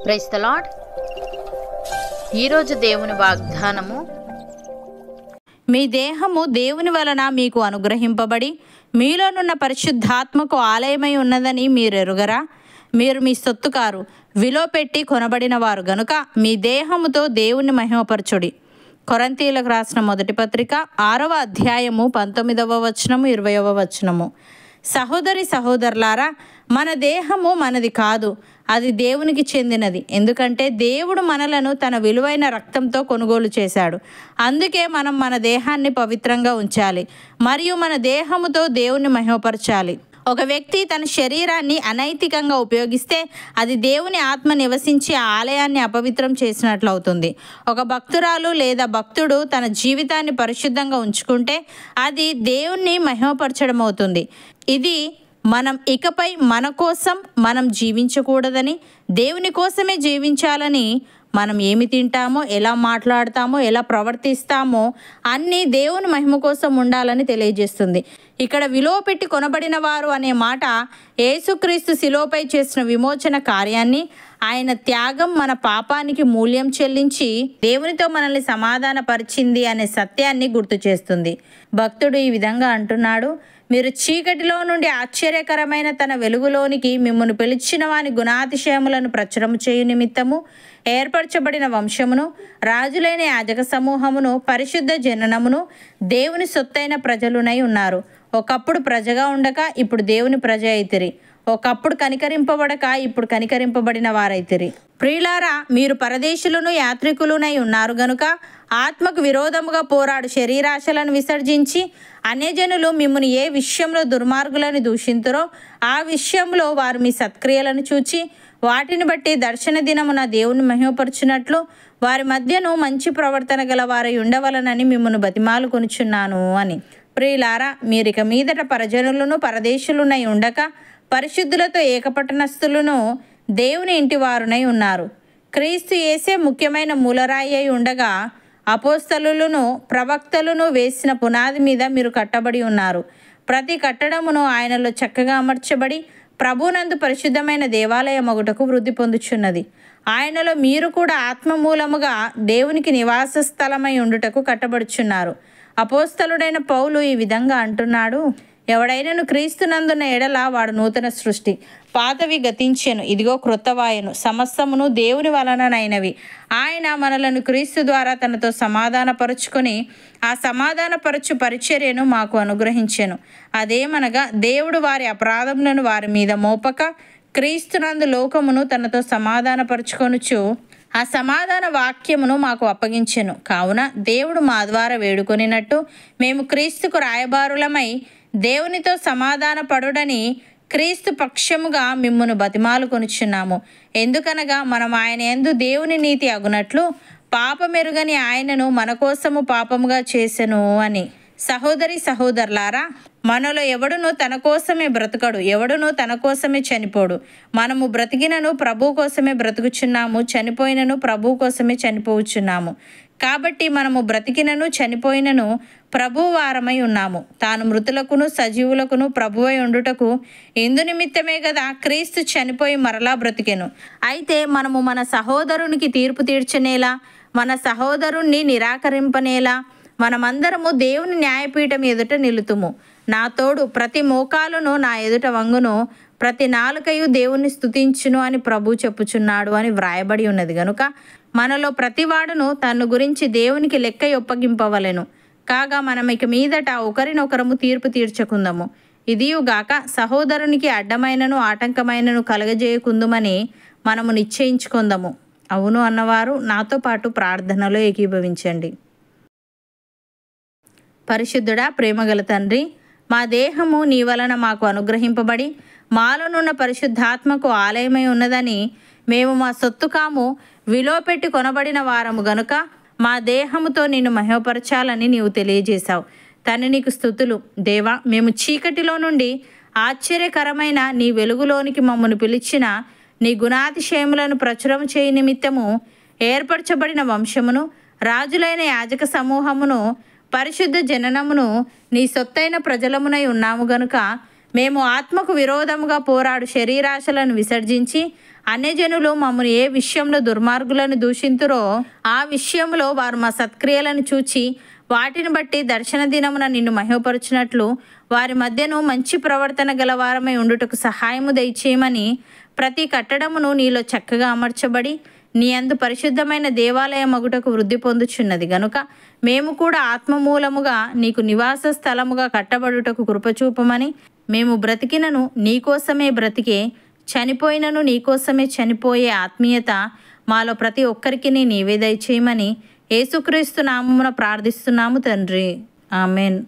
Praise the lord. ఈరోజు దేవుని వాగ్దానము, మీ దేహము దేవుని వలన మీకు అనుగ్రహింపబడి మీలోనున్న పరిశుద్ధాత్మకు ఆలయమై ఉన్నదని మీరెరుగరా? మీరు మీ సొత్తు కారు, విలువ పెట్టి కొనబడిన వారు గనుక మీ దేహముతో దేవుని మహిమపరచుడి. కొరింథీయులకు రాసిన మొదటి పత్రిక 6వ అధ్యాయము 19వ వచనము 20వ వచనము. సహోదరి సహోదరులారా, మన దేహము మనది కాదు, అది దేవునికి చెందినది. ఎందుకంటే దేవుడు మనలను తన విలువైన రక్తంతో కొనుగోలు చేశాడు. అందుకే మనం మన దేహాన్ని పవిత్రంగా ఉంచాలి మరియు మన దేహముతో దేవుని మహిమపరచాలి. ఒక వ్యక్తి తన శరీరాన్ని అనైతికంగా ఉపయోగిస్తే అది దేవుని ఆత్మ నివసించి ఆ ఆలయాన్ని అపవిత్రం చేసినట్లు అవుతుంది. ఒక భక్తురాలు లేదా భక్తుడు తన జీవితాన్ని పరిశుద్ధంగా ఉంచుకుంటే అది దేవుణ్ణి మహిమపరచడం అవుతుంది. ఇది మనం ఇకపై మన కోసం మనం జీవించకూడదని, దేవుని కోసమే జీవించాలని, మనం ఏమి తింటామో, ఎలా మాట్లాడతామో, ఎలా ప్రవర్తిస్తామో అన్నీ దేవుని మహిమ కోసం ఉండాలని తెలియజేస్తుంది. ఇక్కడ విలువ పెట్టి కొనబడిన వారు అనే మాట యేసుక్రీస్తు శిలువపై చేసిన విమోచన కార్యాన్ని, ఆయన త్యాగం మన పాపానికి మూల్యం చెల్లించి దేవునితో మనల్ని సమాధానపరిచింది అనే సత్యాన్ని గుర్తు చేస్తుంది. భక్తుడు ఈ విధంగా అంటున్నాడు, మీరు చీకటిలో నుండి ఆశ్చర్యకరమైన తన వెలుగులోనికి మిమ్మల్ని పిలిచిన వాని గుణాతిశయములను ప్రచురము చేయు నిమిత్తము ఏర్పరచబడిన వంశమును, రాజులైన యాజక సమూహమును, పరిశుద్ధ జననమును, దేవుని సొత్తైన ప్రజలునై ఉన్నారు. ఒకప్పుడు ప్రజగా ఉండక ఇప్పుడు దేవుని ప్రజ అయితిరి. ఒకప్పుడు కనికరింపబడక ఇప్పుడు కనికరింపబడిన వారైతిరి. ప్రియులారా, మీరు పరదేశులను యాత్రికులునై ఉన్నారు గనుక ఆత్మకు విరోధముగా పోరాడు శరీరాశలను విసర్జించి, అన్యజనులు మిమ్మును ఏ విషయంలో దుర్మార్గులను దూషింతురో ఆ విషయంలో వారు మీ సత్క్రియలను చూచి వాటిని బట్టి దర్శన దినమున దేవుని మహిమపరచునట్లు వారి మధ్యను మంచి ప్రవర్తన గల వారై ఉండవలనని మిమ్మల్ని బతిమాలు కొనుచున్నాను అని. ప్రియులారా, మీరిక మీదట పరజనులను పరదేశులునై ఉండక పరిశుద్ధులతో ఏకపట్టణస్థులను దేవుని ఇంటి వారునై ఉన్నారు. క్రీస్తు యేసే ముఖ్యమైన మూలరాయి అయి ఉండగా అపోస్తలులను ప్రవక్తలను వేసిన పునాది మీద మీరు కట్టబడి ఉన్నారు. ప్రతి కట్టడమును ఆయనలో చక్కగా అమర్చబడి ప్రభునందు పరిశుద్ధమైన దేవాలయం ఒకటకు వృద్ధి పొందుచున్నది. ఆయనలో మీరు కూడా ఆత్మ మూలముగా దేవునికి నివాస స్థలమై ఉండుటకు కట్టబడుచున్నారు. అపోస్తలుడైన పౌలు ఈ విధంగా అంటున్నాడు, ఎవడైనను క్రీస్తునందున్న ఎడల వాడు నూతన సృష్టి, పాతవి గతించెను, ఇదిగో క్రొత్తవాయను, సమస్తమును దేవుని వలననైనవి. ఆయన మనలను క్రీస్తు ద్వారా తనతో సమాధానపరుచుకొని ఆ సమాధానపరచు పరిచర్యను మాకు అనుగ్రహించెను. అదేమనగా దేవుడు వారి అపరాధములను వారి మీద మోపక క్రీస్తునందు లోకమును తనతో సమాధానపరుచుకొనుచు ఆ సమాధాన వాక్యమును మాకు అప్పగించెను. కావున దేవుడు మా ద్వారా వేడుకొనినట్టు మేము క్రీస్తుకు రాయబారులమై దేవునితో సమాధాన పడుడని క్రీస్తు పక్షముగా మిమ్మును బతిమాలు కొనుచున్నాము. ఎందుకనగా మనం ఆయన యందు దేవుని నీతి అగునట్లు పాపమెరుగని ఆయనను మన కోసము పాపముగా చేసెను అని. సహోదరి సహోదరులారా, మనలో ఎవడును తన కోసమే బ్రతకడు, ఎవడును తన కోసమే చనిపోడు. మనము బ్రతికినను ప్రభు కోసమే బ్రతుకుచున్నాము, చనిపోయినను ప్రభు కోసమే చనిపోవచ్చున్నాము. కాబట్టి మనము బ్రతికినను చనిపోయినను ప్రభు వారమై ఉన్నాము. తాను మృతులకును సజీవులకును ప్రభువై ఉండుటకు ఇందు నిమిత్తమే కదా క్రీస్తు చనిపోయి మరలా బ్రతికెను. అయితే మనము మన సహోదరునికి తీర్పు తీర్చనేలా, మన సహోదరుణ్ణి నిరాకరింపనేలా మనమందరము దేవుని న్యాయపీఠం ఎదుట నిలుతుము. నా తోడు ప్రతి మోకాలును నా ఎదుట వంగును, ప్రతి నాలుకయు దేవుని స్తుతించును అని ప్రభు చెప్పుచున్నాడు అని వ్రాయబడి ఉన్నది గనుక మనలో ప్రతివాడును తన్ను గురించి దేవునికి లెక్క ఒప్పగింపవలెను. కాగా మనం ఇక మీదట ఒకరినొకరము తీర్పు తీర్చకుందము. ఇదియుగాక సహోదరునికి అడ్డమైనను ఆటంకమైనను కలగజేయకుందుమని మనము నిశ్చయించుకుందాము. అవును అన్నవారు నాతో పాటు ప్రార్థనలో ఏకీభవించండి. పరిశుద్ధుడా, ప్రేమగల తండ్రి, మా దేహము నీ వలన మాకు అనుగ్రహింపబడి మాలోనున్న పరిశుద్ధాత్మకు ఆలయమై ఉన్నదని, మేము మా సొత్తు కాము, విలువ పెట్టి కొనబడిన వారము గనుక మా దేహముతో నిన్ను మహిమపరచాలని నీవు తెలియజేశావు. తండ్రి, నీకు స్తుతులు. దేవా, మేము చీకటిలో నుండి ఆశ్చర్యకరమైన నీ వెలుగులోనికి మమ్మను పిలిచిన నీ గుణాతిశయములను ప్రచురం చేయ నిమిత్తము ఏర్పరచబడిన వంశమును, రాజులైన యాజక సమూహమును, పరిశుద్ధ జననమును, నీ సొత్తైన ప్రజలమునై ఉన్నాము గనుక మేము ఆత్మకు విరోధముగా పోరాడు శరీరాశలను విసర్జించి అన్యజనులు మమ్మల్ని ఏ విషయంలో దుర్మార్గులను దూషింతురో ఆ విషయంలో వారు మా సత్క్రియలను చూచి వాటిని బట్టి దర్శన దినమున నిన్ను మహిమపరచునట్లు వారి మధ్యను మంచి ప్రవర్తన గలవారమై ఉండుటకు సహాయము దయచేయమని ప్రతి కట్టడమును నీలో చక్కగా అమర్చబడి నీ అందు పరిశుద్ధమైన దేవాలయ మగుటకు వృద్ధి పొందుచున్నది గనుక మేము కూడా ఆత్మమూలముగా నీకు నివాస స్థలముగా కట్టబడుటకు కృపచూపమని మేము బ్రతికినను నీకోసమే బ్రతికే చనిపోయినను నీకోసమే చనిపోయే ఆత్మీయత మాలో ప్రతి ఒక్కరికి నీవే దయచేయమని యేసుక్రీస్తు నామమున ప్రార్థిస్తున్నాము తండ్రి. ఆమెన్.